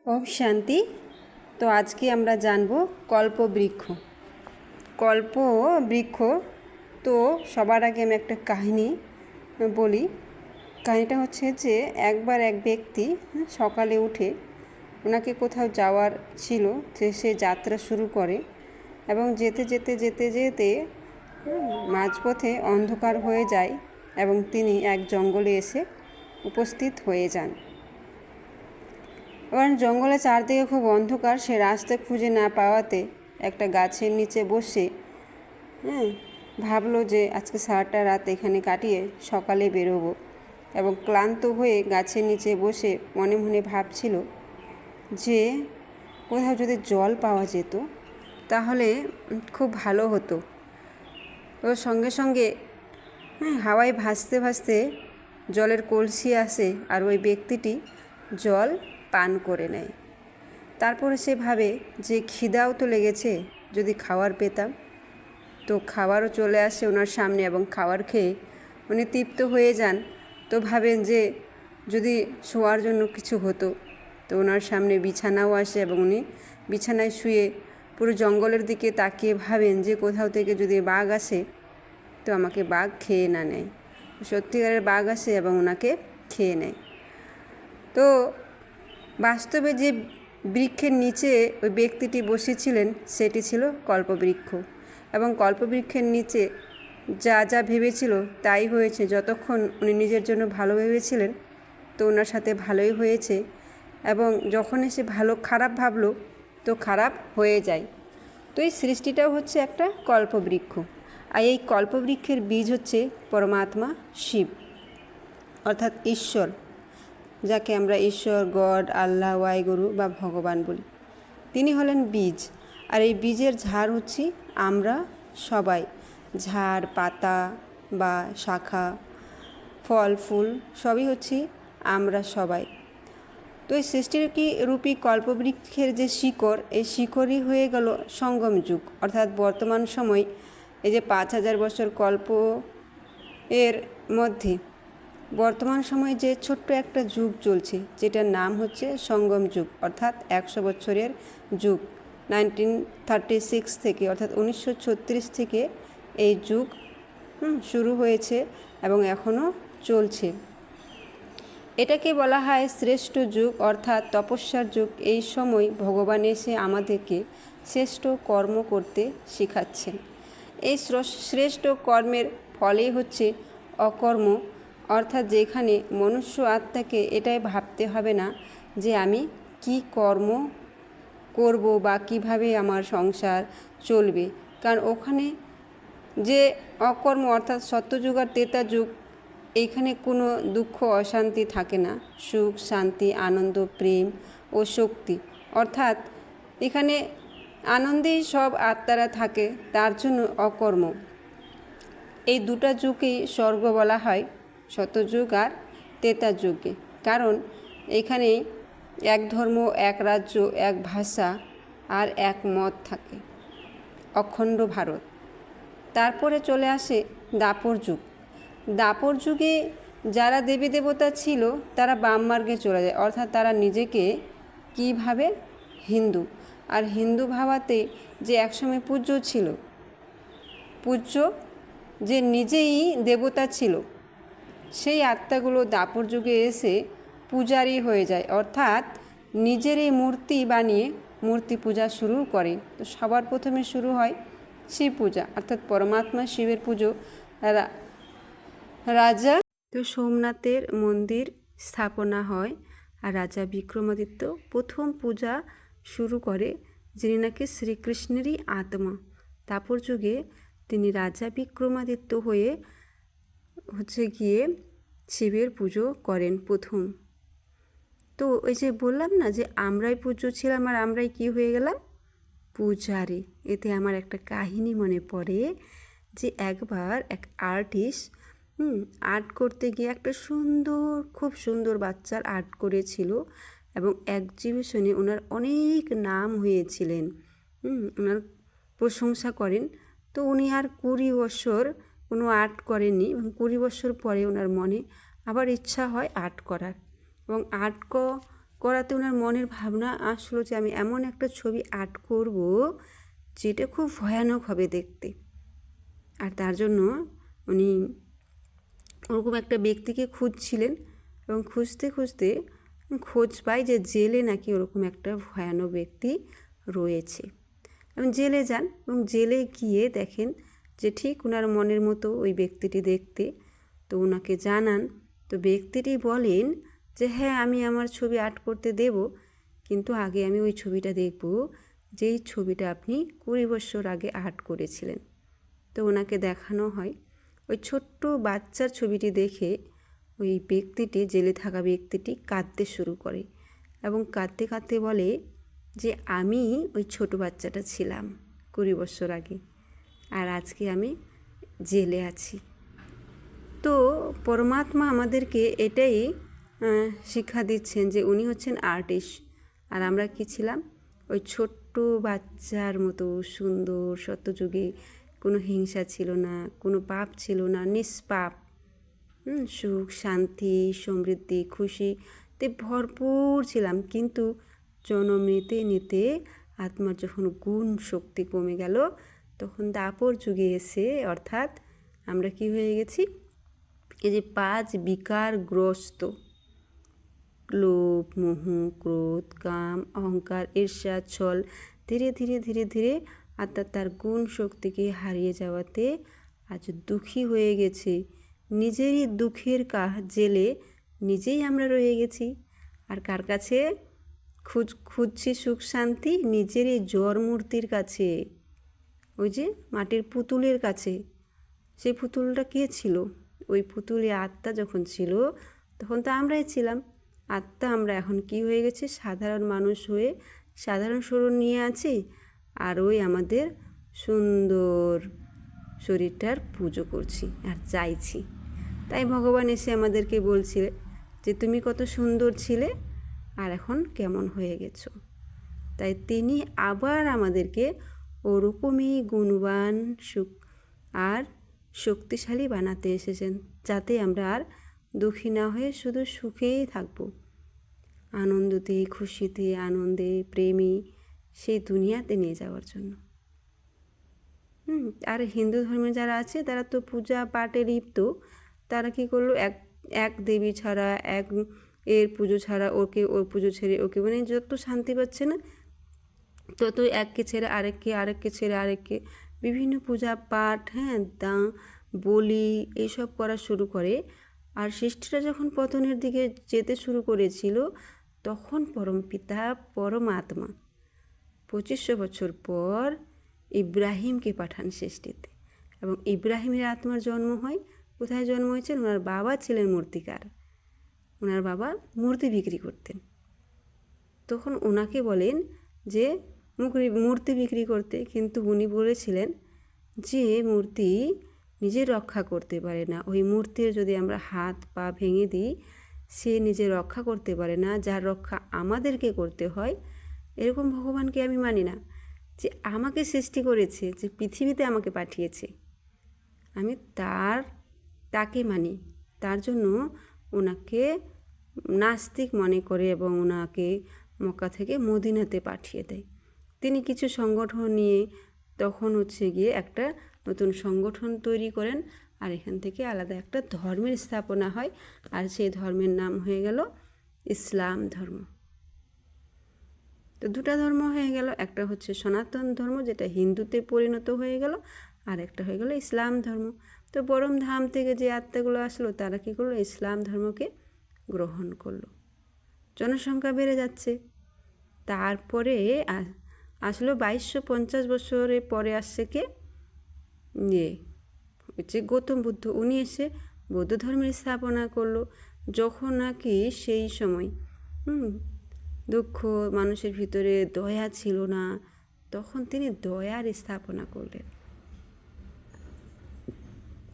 ওম শান্তি। তো আজকে আমরা জানব কল্পবৃক্ষ। কল্পবৃক্ষ তো সবার আগে আমি একটা কাহিনী বলি। কাহিনীটা হচ্ছে যে একবার এক ব্যক্তি সকালে উঠে ওনাকে কোথাও যাওয়ার ছিল, যে সে যাত্রা শুরু করে এবং যেতে যেতে যেতে যেতে মাঝপথে অন্ধকার হয়ে যায় এবং তিনি এক জঙ্গলে এসে উপস্থিত হয়ে যান। এবার জঙ্গলে চারদিকে খুব অন্ধকার, সে রাস্তা খুঁজে না পাওয়াতে একটা গাছের নিচে বসে ভাবলো যে আজকে সারাটা রাত এখানে কাটিয়ে সকালে বেরোবো, এবং ক্লান্ত হয়ে গাছের নিচে বসে মনে মনে ভাবছিল যে কোথাও যদি জল পাওয়া যেত তাহলে খুব ভালো হতো। ওর সঙ্গে সঙ্গে হাওয়ায় ভাসতে ভাসতে জলের কলসি আসে আর ওই ব্যক্তিটি জল পান করে নেয়। তারপরে সে ভাবে যে খিদাও তো লেগেছে, যদি খাবার পেতাম। তো খাবারও চলে আসে ওনার সামনে এবং খাবার খেয়ে উনি তৃপ্ত হয়ে যান। তো ভাবেন যে যদি শোয়ার জন্য কিছু হতো। তো ওনার সামনে বিছানাও আসে এবং উনি বিছানায় শুয়ে পুরো জঙ্গলের দিকে তাকিয়ে ভাবেন যে কোথাও থেকে যদি বাঘ আসে তো আমাকে বাঘ খেয়ে না নেয়। সত্যিকারের বাঘ আসে এবং ওনাকে খেয়ে নেয়। তো বাস্তবে যে বৃক্ষের নিচে ওই ব্যক্তিটি বসেছিলেন সেটি ছিল কল্পবৃক্ষ, এবং কল্পবৃক্ষের নিচে যা যা ভেবেছিল তাই হয়েছে। যতক্ষণ উনি নিজের জন্য ভালো ভেবেছিলেন তো ওনার সাথে ভালোই হয়েছে, এবং যখন এসে ভালো খারাপ ভাবলো তো খারাপ হয়ে যায়। তো এই সৃষ্টিটাও হচ্ছে একটা কল্পবৃক্ষ, আর এই কল্পবৃক্ষের বীজ হচ্ছে পরমাত্মা শিব, অর্থাৎ ঈশ্বর, যাকে আমরা ঈশ্বর, গড, আল্লাহ, ওয়াইগুরু বা ভগবান বলি। তিনি হলেন বীজ, আর এই বীজের ঝাড় হচ্ছি আমরা সবাই। ঝাড়, পাতা বা শাখা, ফল, ফুল সবই হচ্ছি আমরা সবাই। তো এই সৃষ্টির কি রূপী কল্পবৃক্ষের যে শিকড়, এই শিকড়ই হয়ে গেল সঙ্গম যুগ, অর্থাৎ বর্তমান সময় এই যে 5000 বছর কল্প এর মধ্যে বর্তমান সময়ে যে ছোট্ট একটা যুগ চলছে, যেটার নাম হচ্ছে সঙ্গম যুগ, অর্থাৎ 100 বছরের যুগ। 1936 থেকে, অর্থাৎ 1936 থেকে এই যুগ শুরু হয়েছে এবং এখনও চলছে। এটাকে বলা হয় শ্রেষ্ঠ যুগ, অর্থাৎ তপস্যার যুগ। এই সময় ভগবান এসে আমাদেরকে শ্রেষ্ঠ কর্ম করতে শেখাচ্ছেন। এই শ্রেষ্ঠ কর্মের ফলেই হচ্ছে অকর্ম, অর্থাৎ যেখানে মনুষ্য আত্মাকে এটাই ভাবতে হবে না যে আমি কি কর্ম করব বা কিভাবে আমার সংসার চলবে, কারণ ওখানে যে অকর্ম, অর্থাৎ সত্যযুগ আর ত্রেতা যুগ, এইখানে কোনো দুঃখ অশান্তি থাকে না, সুখ, শান্তি, আনন্দ, প্রেম ও শক্তি, অর্থাৎ এখানে আনন্দেই সব আত্মারা থাকে, তার জন্য অকর্ম। এই দুটা যুগকেই স্বর্গ বলা হয়, সত্যযুগ আর ত্রেতা যুগে, কারণ এখানে এক ধর্ম, এক রাজ্য, এক ভাষা আর এক মত থাকে, অখণ্ড ভারত। তারপরে চলে আসে দাপর যুগ। দাপর যুগে যারা দেবী দেবতা ছিল তারা বাম মার্গে চলে যায়, অর্থাৎ তারা নিজেকে কীভাবে হিন্দু, আর হিন্দু ভাবাতে যে একসময় পূজ্য ছিল, পূজ্য যে নিজেই দেবতা ছিল, সেই আত্মাগুলো দাপর যুগে এসে পূজারী হয়ে যায়, অর্থাৎ নিজেরই মূর্তি বানিয়ে মূর্তি পূজা শুরু করে। তো সবার প্রথমে শুরু হয় শিব পূজা, অর্থাৎ পরমাত্মা শিবের পুজো। রাজা তো সোমনাথের মন্দির স্থাপনা হয়, আর রাজা বিক্রমাদিত্য প্রথম পূজা শুরু করে, যিনি নাকি শ্রীকৃষ্ণেরই আত্মা। তারপর যুগে তিনি রাজা বিক্রমাদিত্য হয়ে গিয়ে শিবের পুজো করেন প্রথম। তো ওই যে বললাম না যে আমরাই পূজ্য ছিলাম আর আমরাই কি হয়ে গেলাম, পূজারি। এতে আমার একটা কাহিনী মনে পড়ে যে একবার এক আর্টিস্ট আর্ট করতে গিয়ে একটা খুব সুন্দর বাচ্চার আর্ট করেছিল, এবং এক্সিবিশনে ওনার অনেক নাম হয়েছিলেন, ওনার প্রশংসা করেন। তো উনি আর 20 বছর কোনো আর্ট করেননি, এবং 20 বছর পরে ওনার মনে আবার ইচ্ছা হয় আর্ট করার, এবং আর্ট করাতে ওনার মনের ভাবনা আসলো যে আমি এমন একটা ছবি আর্ট করব যেটা খুব ভয়ানক হবে দেখতে। আর তার জন্য উনি ওরকম একটা ব্যক্তিকে খুঁজছিলেন এবং খুঁজতে খুঁজতে খোঁজ পাই যে জেলে নাকি ওরকম একটা ভয়ানক ব্যক্তি রয়েছে। এবং জেলে যান এবং জেলে গিয়ে দেখেন যে ঠিক ওনার মনের মতো ওই ব্যক্তিটি দেখতে। তো ওনাকে জানান, তো ব্যক্তিটি বলেন যে হ্যাঁ আমি আমার ছবি আর্ট করতে দেব, কিন্তু আগে আমি ওই ছবিটা দেখব যেই ছবিটা আপনি 20 বছর আগে আর্ট করেছিলেন। তো ওনাকে দেখানো হয়। ওই ছোট্ট বাচ্চার ছবিটি দেখে ওই ব্যক্তিটি, জেলে থাকা ব্যক্তিটি কাঁদতে শুরু করে এবং কাঁদতে কাঁদতে বলে যে আমি ওই ছোট বাচ্চাটা ছিলাম 20 বছর আগে, আর আজকে আমি জেলে আছি। তো পরমাত্মা আমাদেরকে এটাই শিক্ষা দিচ্ছেন যে উনি হচ্ছেন আর্টিস্ট, আর আমরা কি ছিলাম? ওই ছোট্ট বাচ্চার মতো সুন্দর। সত্যযুগে কোনো হিংসা ছিল না, কোনো পাপ ছিল না, নিষ্পাপ, সুখ শান্তি সমৃদ্ধি খুশিতে ভরপুর ছিলাম। কিন্তু জন্ম নিতে নিতে আত্মার যখন গুণ শক্তি কমে গেল, তখন দাপর যুগে এসে অর্থাৎ আমরা কি হয়ে গেছি? এই যে 5 বিকারগ্রস্ত, লোভ মোহ ক্রোধ কাম অহংকার ঈর্ষা ছল, ধীরে ধীরে ধীরে ধীরে আত্মা তার গুণ শক্তিকে হারিয়ে যাওয়াতে আজ দুঃখী হয়ে গেছে। নিজেরই দুঃখের জেলে নিজেই আমরা রয়ে গেছি। আর কার কাছে খুঁজছি সুখ শান্তি? নিজেরই জড় মূর্তির কাছে, ওই যে মাটির পুতুলের কাছে। সেই পুতুলটা কে ছিল? ওই পুতুলে আত্মা যখন ছিল তখন তো আমরাই ছিলাম। আত্মা আমরা এখন কি হয়ে গেছে? সাধারণ মানুষ হয়ে সাধারণ শরীর নিয়ে আছি, আর ওই আমাদের সুন্দর শরীরটার পুজো করছি আর চাইছি। তাই ভগবান এসে আমাদেরকে বলছিলে যে তুমি কত সুন্দর ছিলে আর এখন কেমন হয়ে গেছো। তাই তিনি আবার আমাদেরকে ওরকমই গুণবান সুখ আর শক্তিশালী বানাতে এসেছেন, যাতে আমরা আর দুঃখী না হয়ে শুধু সুখেই থাকব, আনন্দতে খুশিতে আনন্দে প্রেমী সেই দুনিয়াতে নিয়ে যাওয়ার জন্য। আর হিন্দু ধর্মে যারা আছে তারা তো পূজা পাঠে লিপ্ত। তারা কী করলো? এক দেবী ছাড়া, এক এর পুজো ছাড়া ওকে, ওর পুজো ছেড়ে ওকে, মানে যত শান্তি পাচ্ছে না তত এককে ছেড়ে আরেককে, আরেককে ছেড়ে আরেককে, বিভিন্ন পূজা পাঠ, বলি এইসব করা শুরু করে। আর সৃষ্টিটা যখন পতনের দিকে যেতে শুরু করেছিল, তখন পরমপিতা পরমাত্মা 2500 বছর পর ইব্রাহিমকে পাঠান সৃষ্টিতে। এবং ইব্রাহিমের আত্মার জন্ম হয় কোথায়? জন্ম হয়েছেন, ওনার বাবা ছিলেন মূর্তিকার, ওনার বাবা মূর্তি বিক্রি করতেন। তখন ওনাকে বলেন যে মূর্তি বিক্রি করতে, কিন্তু উনি বলেছিলেন যে মূর্তি নিজে রক্ষা করতে পারে না। ওই মূর্তির যদি আমরা হাত পা ভেঙে দিই, সে নিজে রক্ষা করতে পারে না, যার রক্ষা আমাদেরকে করতে হয়। এরকম ভগবানকে আমি মানি না, যে আমাকে সৃষ্টি করেছে, যে পৃথিবীতে আমাকে পাঠিয়েছে, আমি তাকে মানি। তার জন্য ওনাকে নাস্তিক মনে করে এবং ওনাকে মক্কা থেকে মদিনাতে পাঠিয়ে দেয়। তিনি কিছু সংগঠন নিয়ে তখন গিয়ে একটা নতুন সংগঠন তৈরি করেন, আর এখান থেকে আলাদা একটা ধর্মের স্থাপনা হয়, আর সেই ধর্মের নাম হয়ে গেল ইসলাম ধর্ম। তো দুটা ধর্ম হয়ে গেল, একটা হচ্ছে সনাতন ধর্ম যেটা হিন্দুতে পরিণত হয়ে গেল, আর একটা হয়ে গেল ইসলাম ধর্ম। তো পরম ধাম থেকে যে আত্মাগুলো আসলো তারা কী করলো? ইসলাম ধর্মকে গ্রহণ করলো। জনসংখ্যা বেড়ে যাচ্ছে। তারপরে আসলো 2250 বছরের পরে আসছে কে? যে গৌতম বুদ্ধ, উনি এসে বৌদ্ধ ধর্মের স্থাপনা করলো। যখন নাকি সেই সময় দুঃখ মানুষের ভিতরে দয়া ছিল না, তখন তিনি দয়ার স্থাপনা করলেন।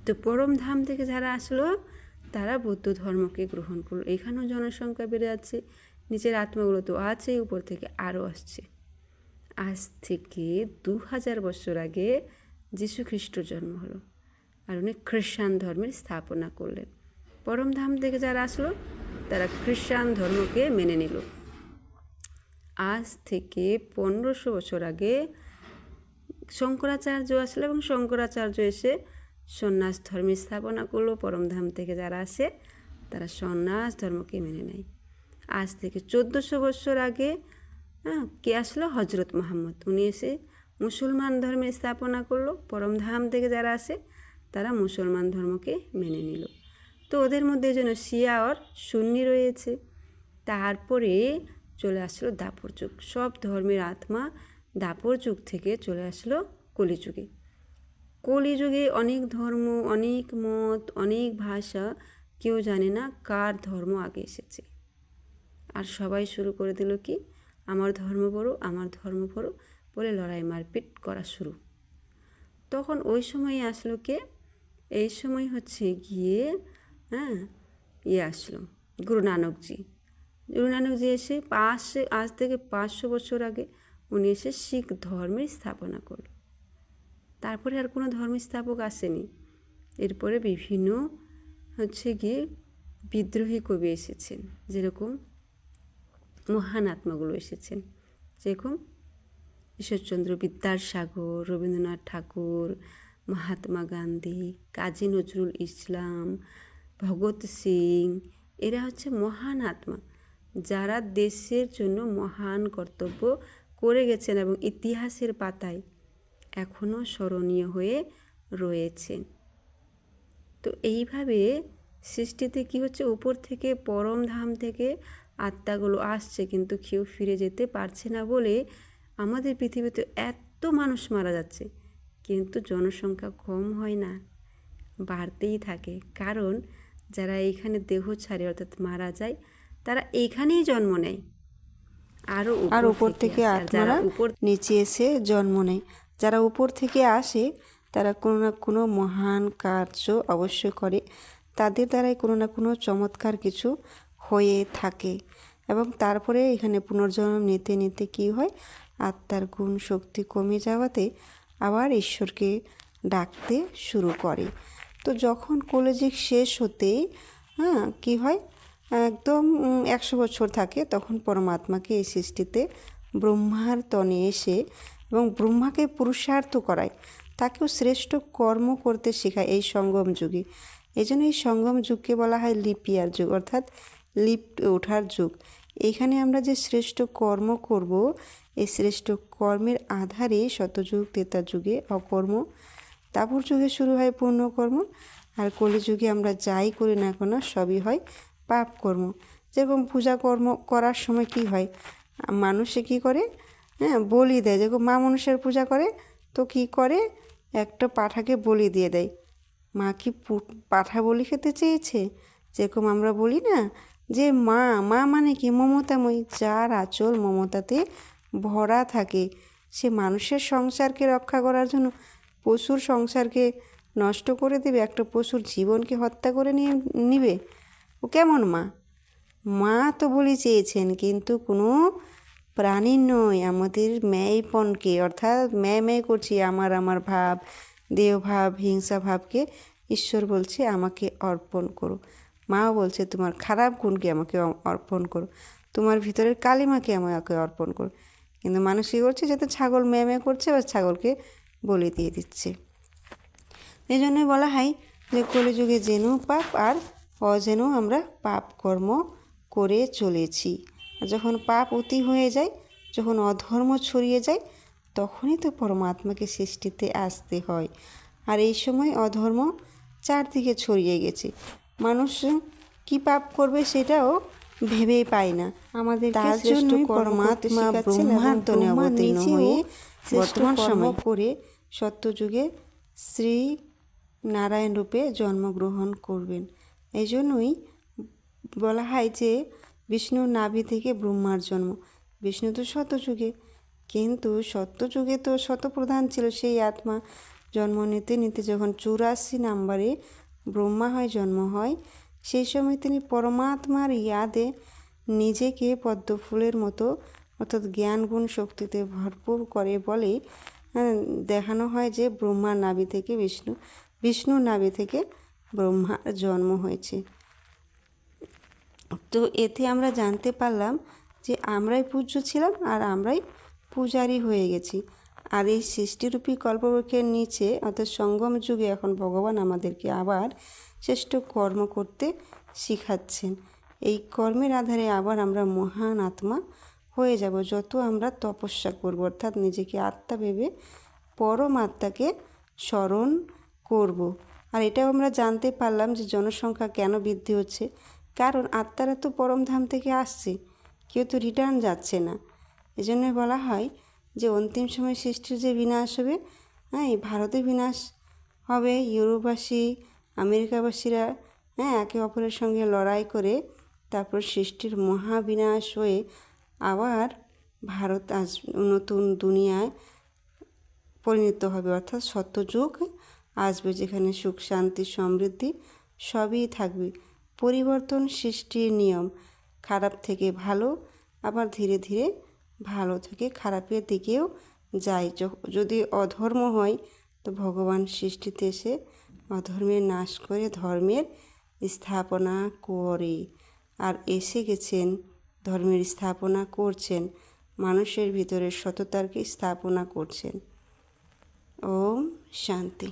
তো পরম ধাম থেকে যারা আসলো তারা বৌদ্ধ ধর্মকে গ্রহণ করলো। এখানেও জনসংখ্যা বেড়ে যাচ্ছে, নিচের আত্মাগুলো তো আছে, উপর থেকে আরও আসছে। আজ থেকে 2000 বছর আগে যীশু খ্রিস্ট জন্ম হলো, আর উনি খ্রিস্টান ধর্মের স্থাপনা করলেন। পরম ধাম থেকে যারা আসলো তারা খ্রিস্টান ধর্মকে মেনে নিল। আজ থেকে 1500 বছর আগে শঙ্করাচার্য আসলো এবং শঙ্করাচার্য এসে সন্ন্যাস ধর্মে স্থাপনা করলো। পরমধাম থেকে যারা আসে তারা সন্ন্যাস ধর্মকে মেনে নেয়। আজ থেকে 1400 বছর আগে কে আসলো? হজরত মোহাম্মদ। উনি এসে মুসলমান ধর্মে স্থাপনা করলো। পরমধাম থেকে যারা আসে তারা মুসলমান ধর্মকে মেনে নিল। তো ওদের মধ্যে যেন শিয়া আর সুন্নি রয়েছে। তারপরে চলে আসলো দাপর যুগ। সব ধর্মের আত্মা দাপর যুগ থেকে চলে আসলো কলিযুগে। কলিযুগে অনেক ধর্ম, অনেক মত, অনেক ভাষা, কেউ জানে না কার ধর্ম আগে এসেছে। আর সবাই শুরু করে দিল কি, আমার ধর্ম বড়, আমার ধর্ম বড় বলে লড়াই মারপিট করা শুরু। তখন ওই সময় আসলো কে? এই সময় হচ্ছে গিয়ে আসলো গুরু নানকজি। গুরু নানকজি এসে আজ থেকে 500 বছর আগে উনি এসে শিখ ধর্মের স্থাপনা করল। তারপরে আর কোনো ধর্ম স্থাপক আসেনি। এরপরে বিভিন্ন হচ্ছে গিয়ে বিদ্রোহী কবি এসেছেন, যেরকম মহান আত্মাগুলো এসেছেন, যেরকম ঈশ্বরচন্দ্র বিদ্যাসাগর, রবীন্দ্রনাথ ঠাকুর, মহাত্মা গান্ধী, কাজী নজরুল ইসলাম, ভগৎ সিং। এরা হচ্ছে মহান আত্মা, যারা দেশের জন্য মহান কর্তব্য করে গেছেন এবং ইতিহাসের পাতায় এখনও স্মরণীয় হয়ে রয়েছেন। তো এইভাবে সৃষ্টিতে কি হচ্ছে, উপর থেকে পরমধাম থেকে আত্মাগুলো আসছে, কিন্তু কেউ ফিরে যেতে পারছে না বলে আমাদের পৃথিবীতে এত মানুষ মারা যাচ্ছে, কিন্তু জনসংখ্যা কম হয় না, বাড়তেই থাকে। কারণ যারা এইখানে দেহ ছাড়ে অর্থাৎ মারা যায়, তারা এইখানেই জন্ম নেয়, আর উপর থেকে আত্মারা নিচে এসে জন্ম নেয়। যারা উপর থেকে আসে তারা কোনো না কোনো মহান কার্য অবশ্যই করে, তাদের দ্বারাই কোনো না কোনো চমৎকার কিছু হয়ে থাকে। এবং তারপরে এখানে পুনর্জন্ম নিতে নিতে কী হয়, আত্মার গুণ শক্তি কমে যাওয়াতে আবার ঈশ্বরকে ডাকতে শুরু করে। তো যখন কলিযুগ শেষ হতেই কী হয়, একদম 100 বছর থাকে, তখন পরমাত্মাকে এই সৃষ্টিতে ব্রহ্মার তনে এসে এবং ব্রহ্মাকে পুরুষার্থ করায়, তাকেও শ্রেষ্ঠ কর্ম করতে শেখায় এই সঙ্গম যুগে। এই জন্য এই সঙ্গম যুগকে বলা হয় লিপিয়ার যুগ, অর্থাৎ লিপ্ট ওঠার যুগ। এইখানে আমরা যে শ্রেষ্ঠ কর্ম করব, এই শ্রেষ্ঠ কর্মের আধারে শতযুগ ত্রেতা যুগে অকর্ম, তারপর যুগে শুরু হয় পূর্ণকর্ম, আর কলিযুগে আমরা যাই করি না কেন সবই হয় পাপ কর্ম। যেরকম পূজা কর্ম করার সময় কি হয়, মানুষে কি করে, বলি দেয়। যেরকম মা মনসার পূজা করে তো কি করে, একটা পাঁঠাকে বলি দিয়ে দেয়। মা কি পাঁঠা বলি খেতে চেয়েছে? যেরকম আমরা বলি না যে মা মানে কি, মমতাময়ী, যার আঁচল মমতাতে ভরা থাকে, সে মানুষের সংসারকে রক্ষা করার জন্য পশুর সংসারকে নষ্ট করে দেবে, একটা পশুর জীবনকে হত্যা করে নিবে? ও কেমন মা? মা তো বলি চেয়েছেন, কিন্তু কোনো প্রাণীর নয়, আমাদের ম্যায়পনকে, অর্থাৎ ম্যায় করছি আমার ভাব, দেহ ভাব, হিংসা ভাবকে ঈশ্বর বলছে আমাকে অর্পণ করো। মাও বলছে তোমার খারাপ গুণকে আমাকে অর্পণ করো, তোমার ভিতরের কালিমাকে আমাকে অর্পণ করো। কিন্তু মানুষ কী করছে, যাতে ছাগল ম্যায় করছে বা ছাগলকে বলি দিয়ে দিচ্ছে। এই জন্যই বলা হয় যে কলিযুগে যেন পাপ আর অজেন আমরা পাপ কর্ম করে চলেছি। যখন পাপ অতি হয়ে যায়, যখন অধর্ম ছড়িয়ে যায়, তখনই তো পরমাত্মাকে সৃষ্টিতে আসতে হয়। আর এই সময় অধর্ম চারদিকে ছড়িয়ে গেছে, মানুষ কি পাপ করবে সেটাও ভেবেই পায় না। আমাদের তার জন্যই পরমাত্মা ব্রহ্মার তনে অবতীর্ণ হয়ে বর্তমান সময় করে সত্যযুগে শ্রী নারায়ণ রূপে জন্মগ্রহণ করবেন। এই জন্যই বলা হয় যে বিষ্ণুর নাভি থেকে ব্রহ্মার জন্ম। বিষ্ণু তো শতযুগে, কিন্তু সত্যযুগে তো শতপ্রধান ছিল সেই আত্মা। জন্ম নিতে নিতে যখন 84 নম্বরে ব্রহ্মা হয় জন্ম হয়, সেই সময় তিনি পরমাত্মার ইয়াদে নিজেকে পদ্মফুলের মতো, অর্থাৎ জ্ঞান গুণ শক্তিতে ভরপুর করে বলে দেখানো হয় যে ব্রহ্মার নাভি থেকে বিষ্ণুর নাভি থেকে ব্রহ্মার জন্ম হয়েছে। তো এতে আমরা জানতে পারলাম যে আমরাই পূজ্য ছিলাম আর আমরাই পূজারি হয়ে গেছি। আর এই সৃষ্টিরূপী কল্পবৃক্ষের নিচে অর্থাৎ সঙ্গম যুগে এখন ভগবান আমাদেরকে আবার শ্রেষ্ঠ কর্ম করতে শিখাচ্ছেন। এই কর্মের আধারে আবার আমরা মহান আত্মা হয়ে যাব যত আমরা তপস্যা করব, অর্থাৎ নিজেকে আত্মা ভেবে পরমাত্মাকে স্মরণ করব। আর এটাও আমরা জানতে পারলাম যে জনসংখ্যা কেন বৃদ্ধি হচ্ছে, কারণ আত্মারা তো পরমধাম থেকে আসছে, কেউ তো রিটার্ন যাচ্ছে না। এজন্য বলা হয় যে অন্তিম সময় সৃষ্টির যে বিনাশ হবে, এই ভারতে বিনাশ হবে, ইউরোপবাসী আমেরিকাবাসীরা একে অপরের সঙ্গে লড়াই করে তারপর সৃষ্টির মহাবিনাশ হয়ে আবার ভারত নতুন দুনিয়ায় পরিণত হবে, অর্থাৎ সত্যযুগ আসবে যেখানে সুখ শান্তি সমৃদ্ধি সবই থাকবে। পরিবর্তন সৃষ্টির নিয়ম, খারাপ থেকে ভালো আবার ধীরে ধীরে ভালো থেকে খারাপের দিকেও যায়। যদি অধর্ম হয় তো ভগবান সৃষ্টিতে এসে অধর্মের নাশ করে ধর্মের স্থাপনা করে, আর এসে গেছেন ধর্মের স্থাপনা করছেন, মানুষের ভিতরে সততাকে স্থাপনা করছেন। ওম শান্তি।